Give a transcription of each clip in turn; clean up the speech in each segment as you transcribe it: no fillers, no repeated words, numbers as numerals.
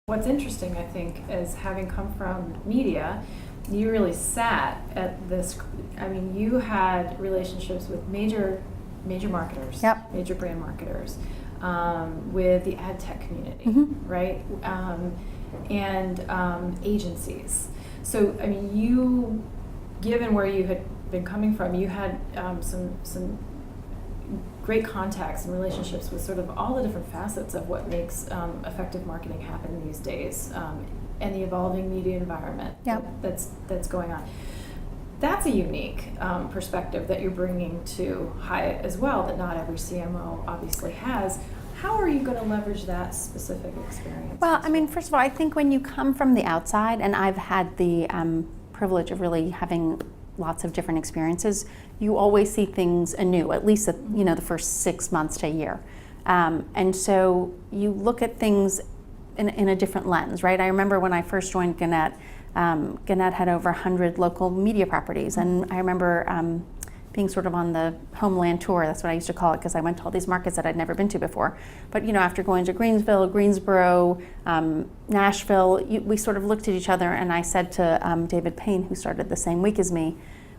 What's interesting, I think, is having come from media, you really sat at this, I mean, you had relationships with major marketers, Yep. major brand marketers, with the ad tech community, Mm-hmm. right? And agencies. So, I mean, you, given where you had been coming from, you had some great contacts and relationships with sort of all the different facets of what makes effective marketing happen these days, and the evolving media environment that's going on. That's a unique perspective that you're bringing to Hyatt as well, that not every CMO obviously has. How are you going to leverage that specific experience? Well, I mean, first of all, I think when you come from the outside, and I've had the privilege of really having lots of different experiences, you always see things anew, at least the first 6 months to a year. And so you look at things in a different lens, right? I remember when I first joined Gannett, Gannett had over 100 local media properties, and I remember being sort of on the homeland tour. That's what I used to call it, because I went to all these markets that I'd never been to before. But after going to Greensboro, Nashville, we sort of looked at each other, and I said to David Payne, who started the same week as me,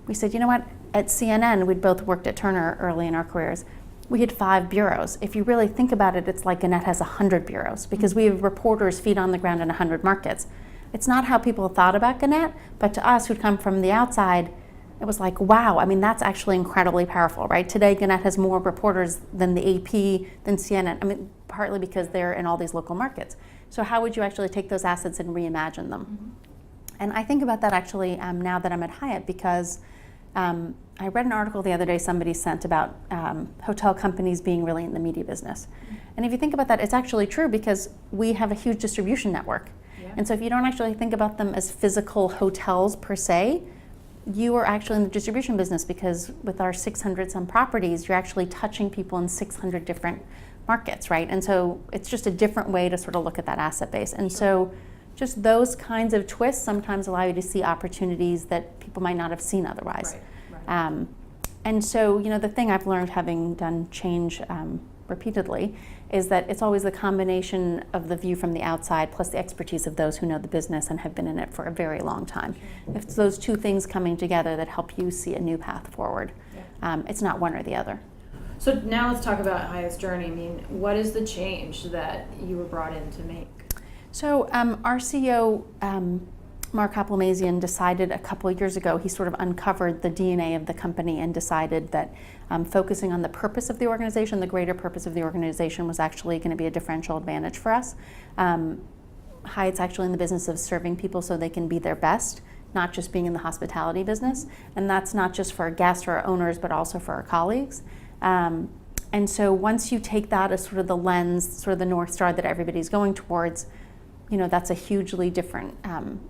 we said, you know what, at CNN, we'd both worked at Turner early in our careers, we had 5 bureaus. If you really think about it, it's like Gannett has 100 bureaus, because we have reporters feet on the ground in 100 markets. It's not how people thought about Gannett, but to us who'd come from the outside, it was like, wow, I mean, that's actually incredibly powerful, right? Today, Gannett has more reporters than the AP, than CNN. I mean, partly because they're in all these local markets. So how would you actually take those assets and reimagine them? Mm-hmm. And I think about that actually now that I'm at Hyatt, because I read an article the other day somebody sent about hotel companies being really in the media business. Mm-hmm. And if you think about that, it's actually true, because we have a huge distribution network. Yeah. And so if you don't actually think about them as physical hotels per se, you are actually in the distribution business, because with our 600 some properties, you're actually touching people in 600 different markets, right? And so it's just a different way to sort of look at that asset base. And so just those kinds of twists sometimes allow you to see opportunities that people might not have seen otherwise. Right. And so, the thing I've learned, having done change repeatedly, is that it's always the combination of the view from the outside plus the expertise of those who know the business and have been in it for a very long time. It's those two things coming together that help you see a new path forward. Yeah. It's not one or the other. So now let's talk about Hyatt's journey. I mean, what is the change that you were brought in to make? So our CEO, Mark Hoplamazian, decided a couple of years ago, he sort of uncovered the DNA of the company and decided that focusing on the purpose of the organization, the greater purpose of the organization, was actually going to be a differential advantage for us. Hyatt's actually in the business of serving people so they can be their best, not just being in the hospitality business. And that's not just for our guests or our owners, but also for our colleagues. And so once you take that as sort of the lens, sort of the North Star that everybody's going towards, that's a hugely different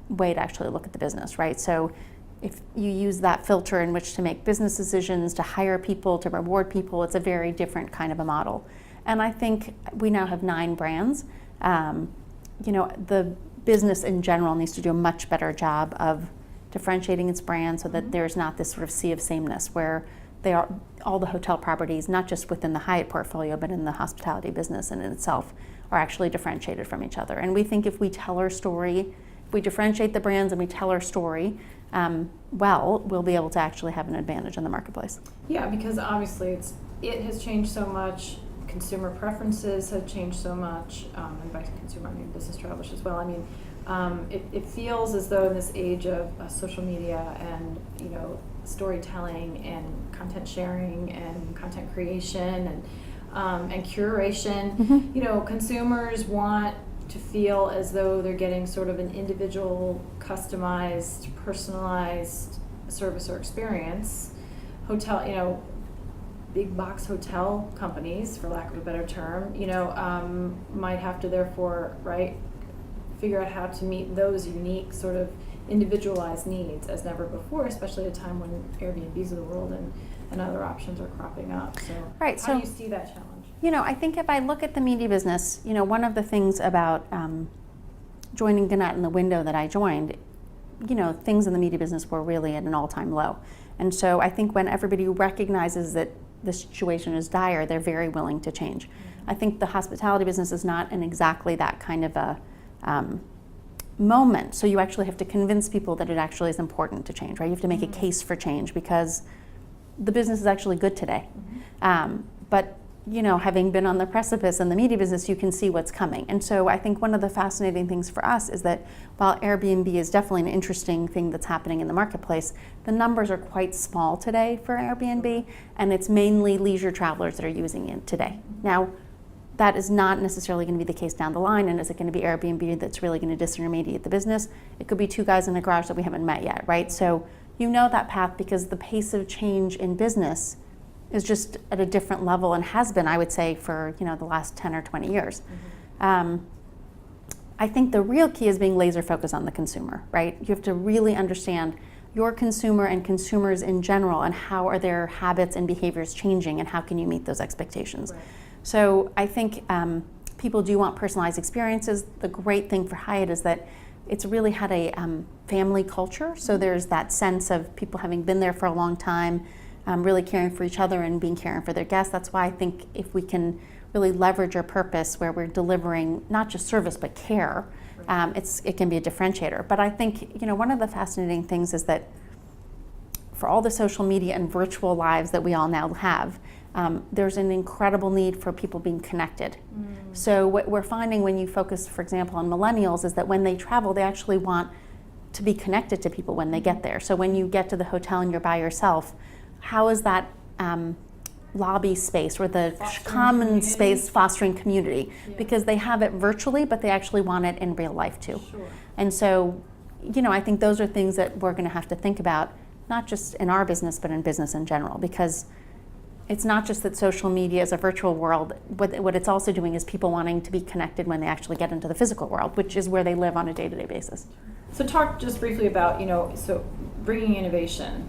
way to actually look at the business, right? So if you use that filter in which to make business decisions, to hire people, to reward people, it's a very different kind of a model. And I think we now have 9 brands. The business in general needs to do a much better job of differentiating its brand so that there's not this sort of sea of sameness where they are all the hotel properties, not just within the Hyatt portfolio, but in the hospitality business in itself, are actually differentiated from each other. And we think if we tell our story, if we differentiate the brands and we tell our story, we'll be able to actually have an advantage in the marketplace. Yeah, because obviously it has changed so much. Consumer preferences have changed so much, and by consumer I mean business travelers as well. I mean, it feels as though in this age of social media and storytelling and content sharing and content creation and curation, consumers want to feel as though they're getting sort of an individual, customized, personalized service or experience. Big box hotel companies, for lack of a better term, might have to therefore, figure out how to meet those unique sort of individualized needs as never before, especially at a time when Airbnbs of the world and other options are cropping up. So how do you see that challenge? I think if I look at the media business, one of the things about joining Gannett in the window that I joined, things in the media business were really at an all-time low. And so I think when everybody recognizes that the situation is dire, they're very willing to change. I think the hospitality business is not in exactly that kind of a moment. So you actually have to convince people that it actually is important to change, right? You have to make a case for change because the business is actually good today. But you know, having been on the precipice in the media business, you can see what's coming. And so I think one of the fascinating things for us is that while Airbnb is definitely an interesting thing that's happening in the marketplace, the numbers are quite small today for Airbnb, and it's mainly leisure travelers that are using it today. Now, that is not necessarily going to be the case down the line, and is it going to be Airbnb that's really going to disintermediate the business? It could be two guys in a garage that we haven't met yet, right? So you know that path because the pace of change in business is just at a different level and has been, I would say, for the last 10 or 20 years. I think the real key is being laser focused on the consumer, right? You have to really understand your consumer and consumers in general and how are their habits and behaviors changing and how can you meet those expectations. Right. So I think people do want personalized experiences. The great thing for Hyatt is that it's really had a family culture. So there's that sense of people having been there for a long time, really caring for each other and being caring for their guests. That's why I think if we can really leverage our purpose where we're delivering not just service but care, it can be a differentiator. But I think one of the fascinating things is that for all the social media and virtual lives that we all now have, there's an incredible need for people being connected. So what we're finding when you focus, for example, on millennials is that when they travel, they actually want to be connected to people when they get there. So when you get to the hotel and you're by yourself, how is that lobby space or the common space fostering community? Because they have it virtually, but they actually want it in real life too. Sure. And so, I think those are things that we're going to have to think about, not just in our business, but in business in general, because it's not just that social media is a virtual world. What it's also doing is people wanting to be connected when they actually get into the physical world, which is where they live on a day-to-day basis. So talk just briefly about, so bringing innovation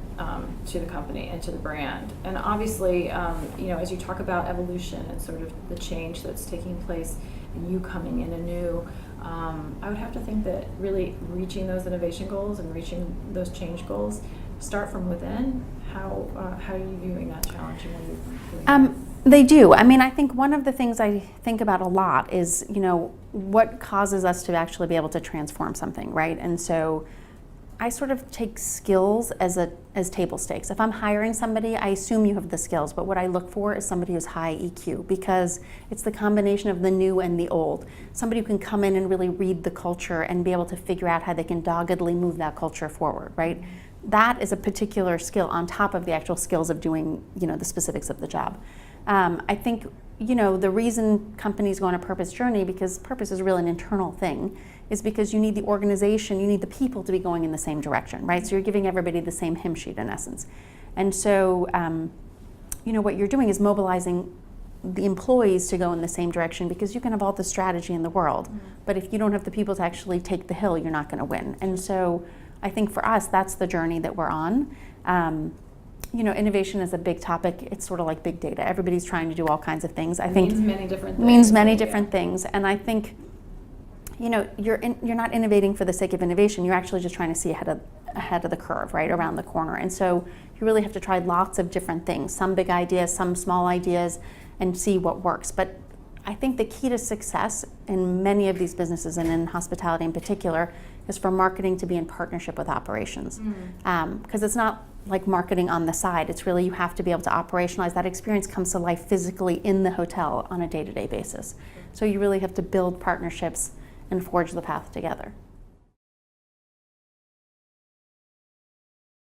to the company and to the brand. And obviously, as you talk about evolution and sort of the change that's taking place and you coming in anew, I would have to think that really reaching those innovation goals and reaching those change goals start from within. How are you viewing that challenge and what are you doing that? They do. I mean, I think one of the things I think about a lot is, what causes us to actually be able to transform something, right? And so I sort of take skills as table stakes. If I'm hiring somebody, I assume you have the skills, but what I look for is somebody who's high EQ, because it's the combination of the new and the old. Somebody who can come in and really read the culture and be able to figure out how they can doggedly move that culture forward, right? That is a particular skill on top of the actual skills of doing, the specifics of the job. I think, the reason companies go on a purpose journey, because purpose is really an internal thing, is because you need the organization, you need the people to be going in the same direction, right? So you're giving everybody the same hymn sheet in essence. And so, what you're doing is mobilizing the employees to go in the same direction, because you can have all the strategy in the world, but if you don't have the people to actually take the hill, you're not going to win. And so I think for us, that's the journey that we're on. Innovation is a big topic. It's sort of like big data. Everybody's trying to do all kinds of things. I think means many different things. Means many different things. And I think, you're not innovating for the sake of innovation. You're actually just trying to see ahead of the curve, right, around the corner. And so you really have to try lots of different things, some big ideas, some small ideas, and see what works. But I think the key to success in many of these businesses, and in hospitality in particular, is for marketing to be in partnership with operations. Because it's not like marketing on the side. It's really, you have to be able to operationalize. That experience comes to life physically in the hotel on a day-to-day basis. So you really have to build partnerships and forge the path together.